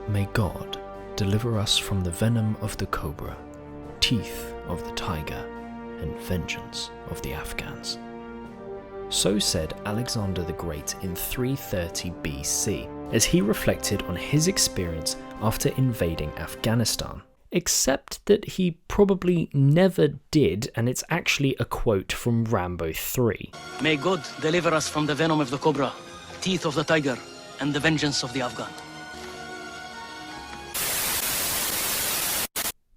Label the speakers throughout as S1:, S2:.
S1: May God deliver us from the venom of the cobra, teeth of the tiger, and vengeance of the Afghans. So said Alexander the Great in 330 BC, as he reflected on his experience after invading Afghanistan. Except that he probably never did, and it's actually a quote from Rambo III.
S2: May God deliver us from the venom of the cobra, teeth of the tiger, and the vengeance of the Afghan.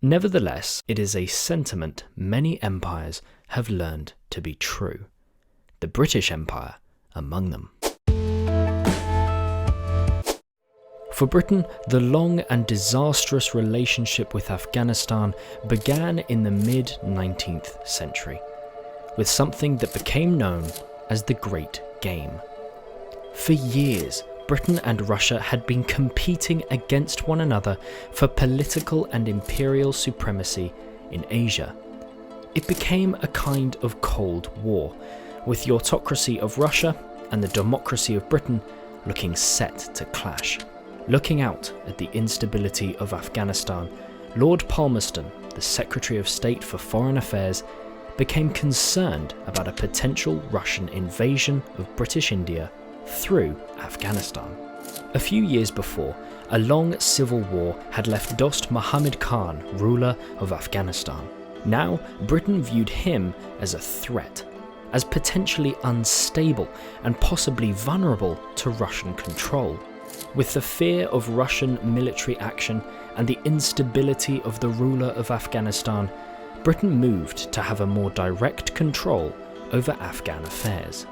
S1: Nevertheless, it is a sentiment many empires have learned to be true. The British Empire among them. For Britain, the long and disastrous relationship with Afghanistan began in the mid-19th century, with something that became known as the Great Game. For years, Britain and Russia had been competing against one another for political and imperial supremacy in Asia. It became a kind of Cold War, with the autocracy of Russia and the democracy of Britain looking set to clash. Looking out at the instability of Afghanistan, Lord Palmerston, the Secretary of State for Foreign Affairs, became concerned about a potential Russian invasion of British India through Afghanistan. A few years before, a long civil war had left Dost Muhammad Khan ruler of Afghanistan. Now, Britain viewed him as a threat, as potentially unstable and possibly vulnerable to Russian control. With the fear of Russian military action and the instability of the ruler of Afghanistan, Britain moved to have a more direct control over Afghan affairs.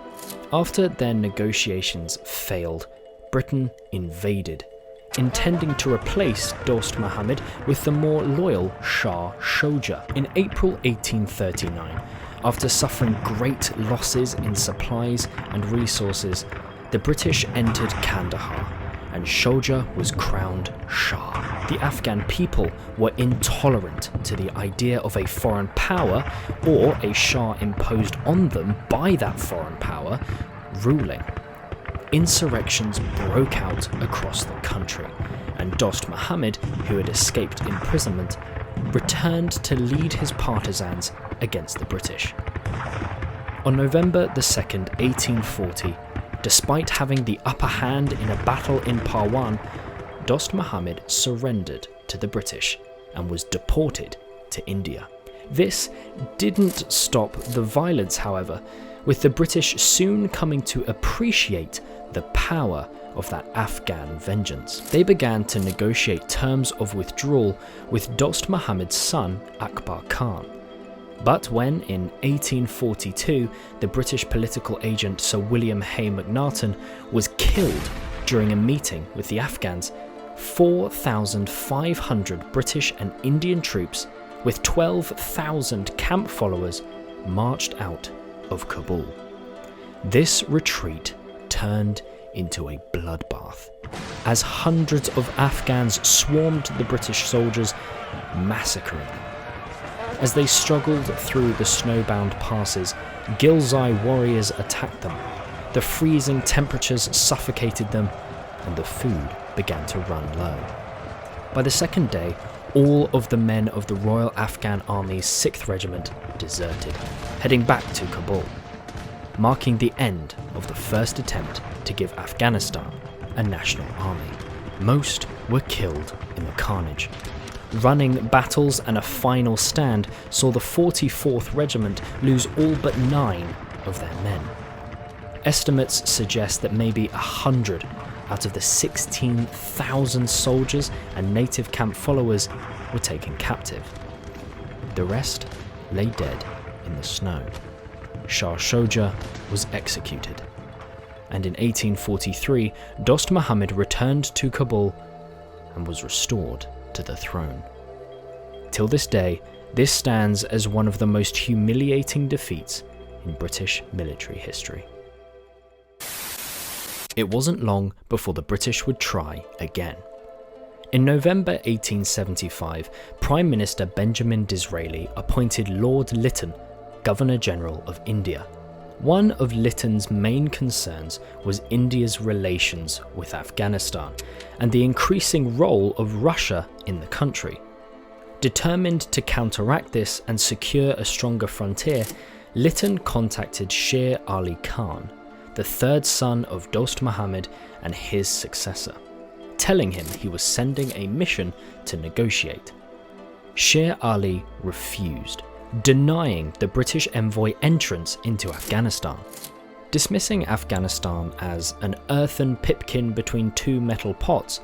S1: After their negotiations failed, Britain invaded, intending to replace Dost Muhammad with the more loyal Shah Shuja. In April 1839, after suffering great losses in supplies and resources, the British entered Kandahar, and Shuja was crowned Shah. The Afghan people were intolerant to the idea of a foreign power, or a Shah imposed on them by that foreign power, ruling. Insurrections broke out across the country, and Dost Muhammad, who had escaped imprisonment, returned to lead his partisans against the British. On November 2nd, 1840, despite having the upper hand in a battle in Parwan, Dost Muhammad surrendered to the British and was deported to India. This didn't stop the violence, however, with the British soon coming to appreciate the power of that Afghan vengeance. They began to negotiate terms of withdrawal with Dost Muhammad's son, Akbar Khan. But when, in 1842, the British political agent Sir William Hay Macnaghten was killed during a meeting with the Afghans, 4,500 British and Indian troops with 12,000 camp followers marched out of Kabul. This retreat turned into a bloodbath, as hundreds of Afghans swarmed the British soldiers, massacring them. As they struggled through the snowbound passes, Ghilzai warriors attacked them. The freezing temperatures suffocated them, and the food began to run low. By the second day, all of the men of the Royal Afghan Army's 6th Regiment deserted, heading back to Kabul, marking the end of the first attempt to give Afghanistan a national army. Most were killed in the carnage. Running battles and a final stand saw the 44th Regiment lose all but 9 of their men. Estimates suggest that maybe 100 out of the 16,000 soldiers and native camp followers were taken captive. The rest lay dead in the snow. Shah Shuja was executed, and in 1843 Dost Muhammad returned to Kabul and was restored to the throne. Till this day, this stands as one of the most humiliating defeats in British military history. It wasn't long before the British would try again. In November 1875, Prime Minister Benjamin Disraeli appointed Lord Lytton Governor-General of India, One of Lytton's main concerns was India's relations with Afghanistan and the increasing role of Russia in the country. Determined to counteract this and secure a stronger frontier, Lytton contacted Sher Ali Khan, the third son of Dost Muhammad and his successor, telling him he was sending a mission to negotiate. Sher Ali refused, denying the British envoy entrance into Afghanistan. Dismissing Afghanistan as an earthen pipkin between two metal pots,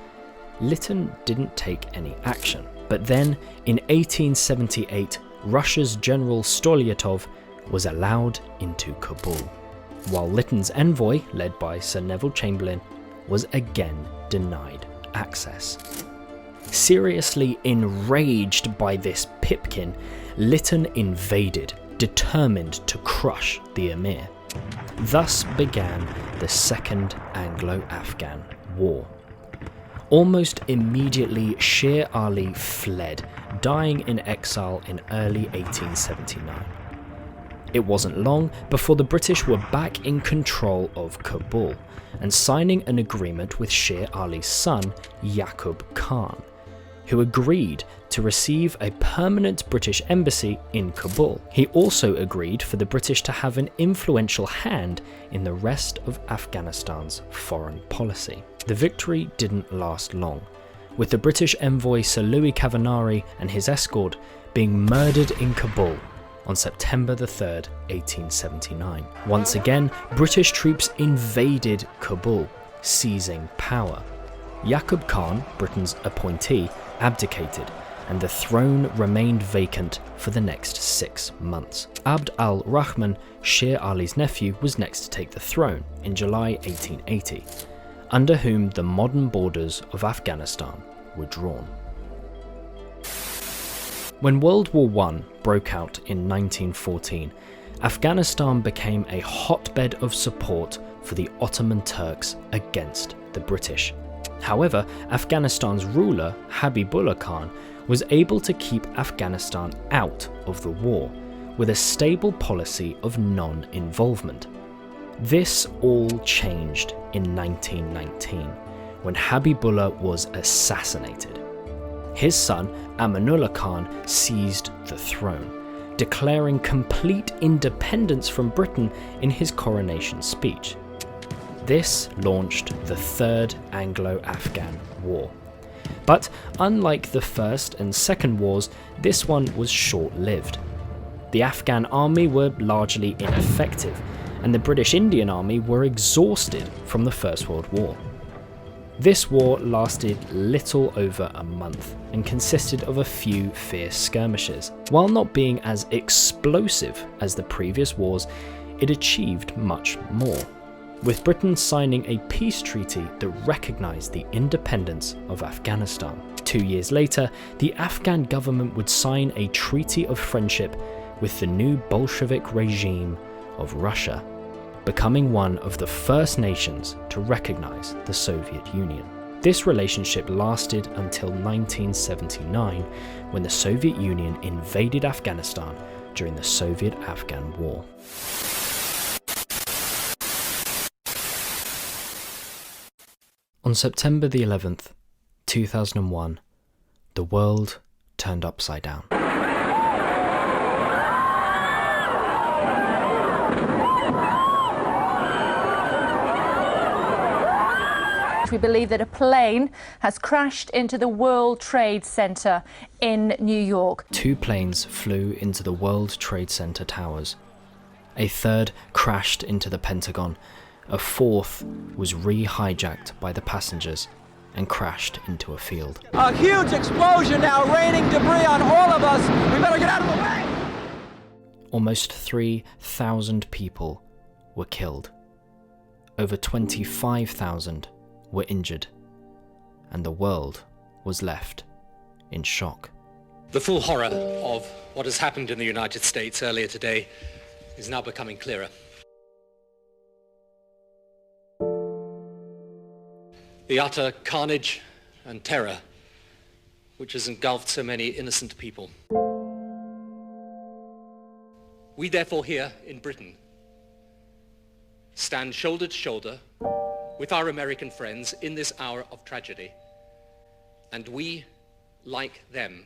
S1: Lytton didn't take any action. But then, in 1878, Russia's General Stolyatov was allowed into Kabul, while Lytton's envoy, led by Sir Neville Chamberlain, was again denied access. Seriously enraged by this pipkin, Lytton invaded, determined to crush the Emir. Thus began the Second Anglo-Afghan War. Almost immediately, Sher Ali fled, dying in exile in early 1879. It wasn't long before the British were back in control of Kabul and signing an agreement with Sher Ali's son, Yaqub Khan, who agreed to receive a permanent British embassy in Kabul. He also agreed for the British to have an influential hand in the rest of Afghanistan's foreign policy. The victory didn't last long, with the British envoy Sir Louis Cavanagh and his escort being murdered in Kabul on September 3rd, 1879. Once again, British troops invaded Kabul, seizing power. Yaqub Khan, Britain's appointee, abdicated, and the throne remained vacant for the next 6 months. Abd al-Rahman, Sher Ali's nephew, was next to take the throne in July 1880, under whom the modern borders of Afghanistan were drawn. When World War I broke out in 1914, Afghanistan became a hotbed of support for the Ottoman Turks against the British. However, Afghanistan's ruler, Habibullah Khan, was able to keep Afghanistan out of the war, with a stable policy of non-involvement. This all changed in 1919, when Habibullah was assassinated. His son, Amanullah Khan, seized the throne, declaring complete independence from Britain in his coronation speech. This launched the Third Anglo-Afghan War. But unlike the First and Second Wars, this one was short-lived. The Afghan army were largely ineffective, and the British Indian Army were exhausted from the First World War. This war lasted little over a month and consisted of a few fierce skirmishes. While not being as explosive as the previous wars, it achieved much more, with Britain signing a peace treaty that recognised the independence of Afghanistan. 2 years later, the Afghan government would sign a treaty of friendship with the new Bolshevik regime of Russia, becoming one of the first nations to recognise the Soviet Union. This relationship lasted until 1979, when the Soviet Union invaded Afghanistan during the Soviet-Afghan War. On September the 11th, 2001, the world turned upside down.
S3: We believe that a plane has crashed into the World Trade Center in New York.
S1: 2 planes flew into the World Trade Center towers. A third crashed into the Pentagon. A fourth was re-hijacked by the passengers and crashed into a field.
S4: A huge explosion now raining debris on all of us. We better get out of the way!
S1: Almost 3,000 people were killed. Over 25,000 were injured, and the world was left in shock.
S5: The full horror of what has happened in the United States earlier today is now becoming clearer. The utter carnage and terror which has engulfed so many innocent people. We therefore here in Britain stand shoulder to shoulder with our American friends in this hour of tragedy, and we, like them,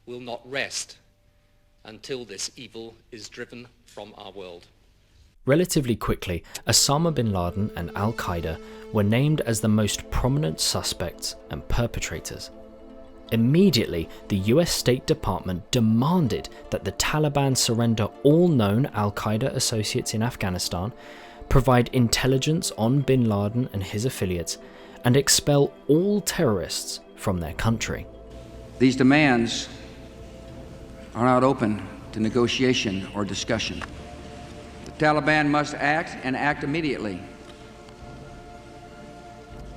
S5: will not rest until this evil is driven from our world.
S1: Relatively quickly, Osama bin Laden and Al-Qaeda were named as the most prominent suspects and perpetrators. Immediately, the US State Department demanded that the Taliban surrender all known Al-Qaeda associates in Afghanistan, provide intelligence on bin Laden and his affiliates, and expel all terrorists from their country.
S6: These demands are not open to negotiation or discussion. The Taliban must act and act immediately.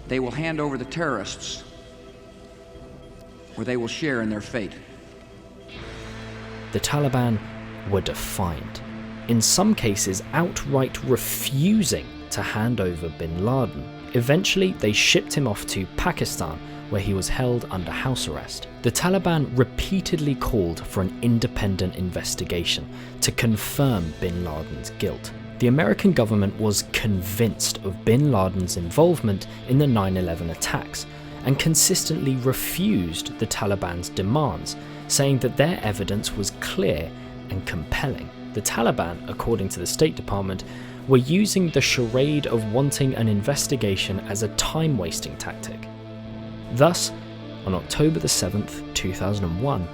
S6: They will hand over the terrorists, or they will share in their fate.
S1: The Taliban were defiant, in some cases outright refusing to hand over bin Laden. Eventually, they shipped him off to Pakistan, where he was held under house arrest. The Taliban repeatedly called for an independent investigation to confirm bin Laden's guilt. The American government was convinced of bin Laden's involvement in the 9/11 attacks and consistently refused the Taliban's demands, saying that their evidence was clear and compelling. The Taliban, according to the State Department, were using the charade of wanting an investigation as a time-wasting tactic. Thus, on October 7th, 2001,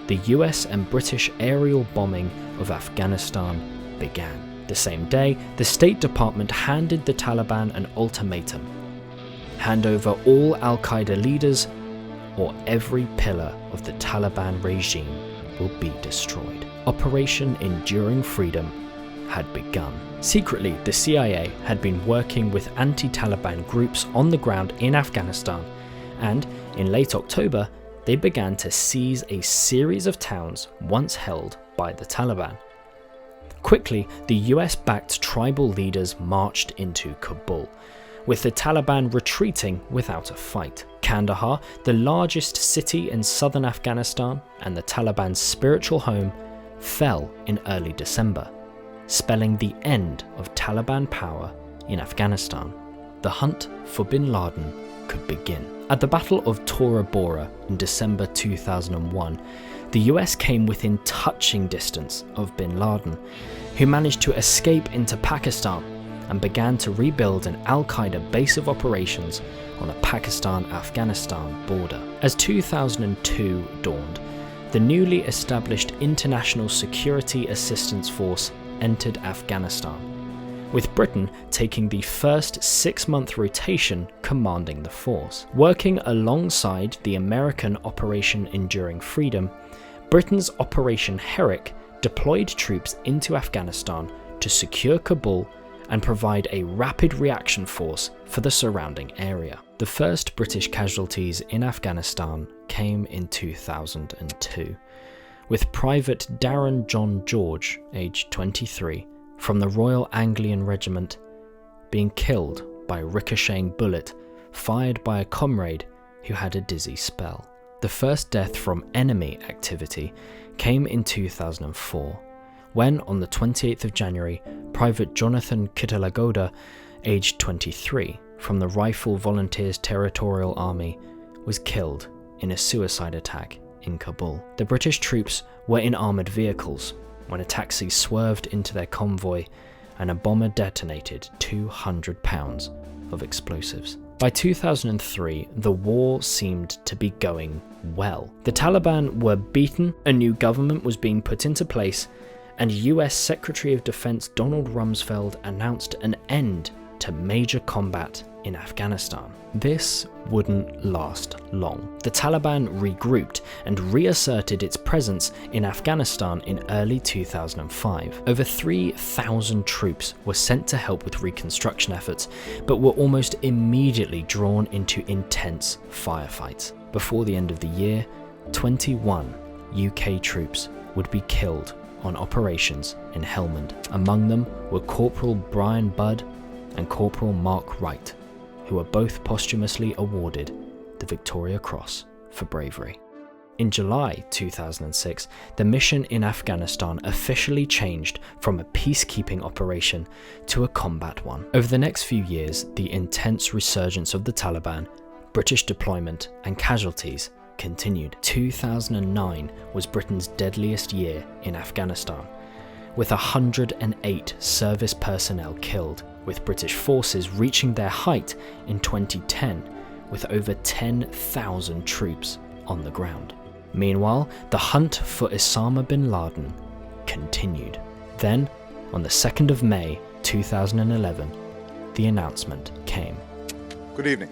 S1: the US and British aerial bombing of Afghanistan began. The same day, the State Department handed the Taliban an ultimatum: hand over all Al-Qaeda leaders, or every pillar of the Taliban regime will be destroyed. Operation Enduring Freedom had begun. Secretly, the CIA had been working with anti-Taliban groups on the ground in Afghanistan, and in late October, they began to seize a series of towns once held by the Taliban. Quickly, the US-backed tribal leaders marched into Kabul, with the Taliban retreating without a fight. Kandahar, the largest city in southern Afghanistan and the Taliban's spiritual home, fell in early December, spelling the end of Taliban power in Afghanistan. The hunt for bin Laden could begin. At the Battle of Tora Bora in December 2001, the US came within touching distance of bin Laden, who managed to escape into Pakistan and began to rebuild an Al-Qaeda base of operations on the Pakistan-Afghanistan border. As 2002 dawned, the newly established International Security Assistance Force entered Afghanistan, with Britain taking the first 6-month rotation commanding the force. Working alongside the American Operation Enduring Freedom, Britain's Operation Herrick deployed troops into Afghanistan to secure Kabul and provide a rapid reaction force for the surrounding area. The first British casualties in Afghanistan came in 2002, with Private Darren John George, aged 23, from the Royal Anglian Regiment, being killed by a ricocheting bullet fired by a comrade who had a dizzy spell. The first death from enemy activity came in 2004, when on the 28th of January, Private Jonathan Kitalagoda, aged 23, from the Rifle Volunteers Territorial Army, was killed in a suicide attack in Kabul. The British troops were in armoured vehicles when a taxi swerved into their convoy and a bomber detonated 200 pounds of explosives. By 2003, the war seemed to be going well. The Taliban were beaten, a new government was being put into place, and US Secretary of Defense Donald Rumsfeld announced an end to major combat in Afghanistan. This wouldn't last long. The Taliban regrouped and reasserted its presence in Afghanistan in early 2005. Over 3,000 troops were sent to help with reconstruction efforts, but were almost immediately drawn into intense firefights. Before the end of the year, 21 UK troops would be killed on operations in Helmand. Among them were Corporal Brian Budd and Corporal Mark Wright, who were both posthumously awarded the Victoria Cross for bravery. In July 2006, the mission in Afghanistan officially changed from a peacekeeping operation to a combat one. Over the next few years, the intense resurgence of the Taliban, British deployment, and casualties continued. 2009 was Britain's deadliest year in Afghanistan, with 108 service personnel killed, with British forces reaching their height in 2010 with over 10,000 troops on the ground. Meanwhile, the hunt for Osama bin Laden continued. Then, on the 2nd of May 2011, the announcement came.
S7: Good evening.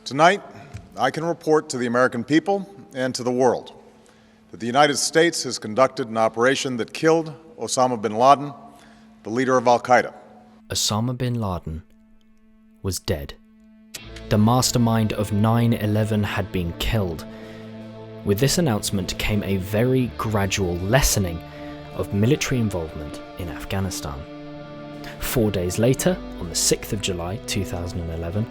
S7: Tonight, I can report to the American people and to the world that the United States has conducted an operation that killed Osama bin Laden, the leader of Al-Qaeda.
S1: Osama bin Laden was dead. The mastermind of 9/11 had been killed. With this announcement came a very gradual lessening of military involvement in Afghanistan. 4 days later, on the 6th of July 2011,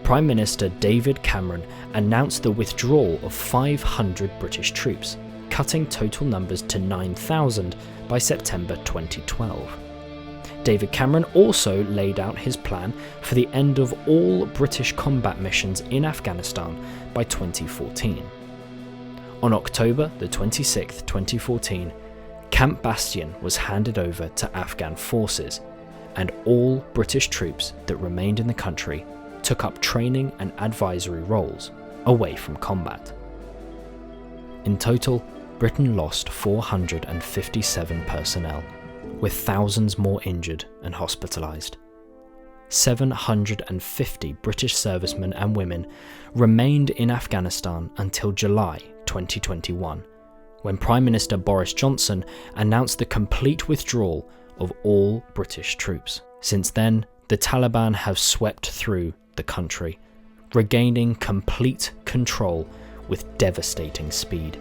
S1: Prime Minister David Cameron announced the withdrawal of 500 British troops, cutting total numbers to 9,000 by September 2012. David Cameron also laid out his plan for the end of all British combat missions in Afghanistan by 2014. On October the 26th, 2014, Camp Bastion was handed over to Afghan forces, and all British troops that remained in the country took up training and advisory roles away from combat. In total, Britain lost 457 personnel, with thousands more injured and hospitalised. 750 British servicemen and women remained in Afghanistan until July 2021, when Prime Minister Boris Johnson announced the complete withdrawal of all British troops. Since then, the Taliban have swept through the country, regaining complete control with devastating speed.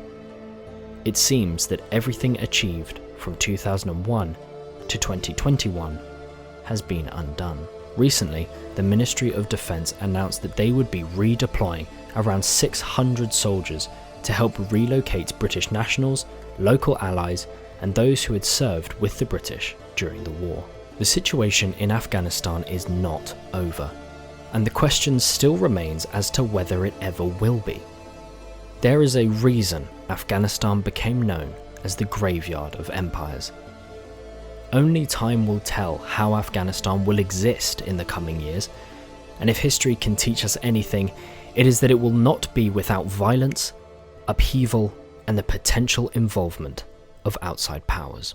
S1: It seems that everything achieved from 2001 to 2021 has been undone. Recently, the Ministry of Defence announced that they would be redeploying around 600 soldiers to help relocate British nationals, local allies, and those who had served with the British during the war. The situation in Afghanistan is not over, and the question still remains as to whether it ever will be. There is a reason Afghanistan became known as the graveyard of empires. Only time will tell how Afghanistan will exist in the coming years, and if history can teach us anything, it is that it will not be without violence, upheaval, and the potential involvement of outside powers.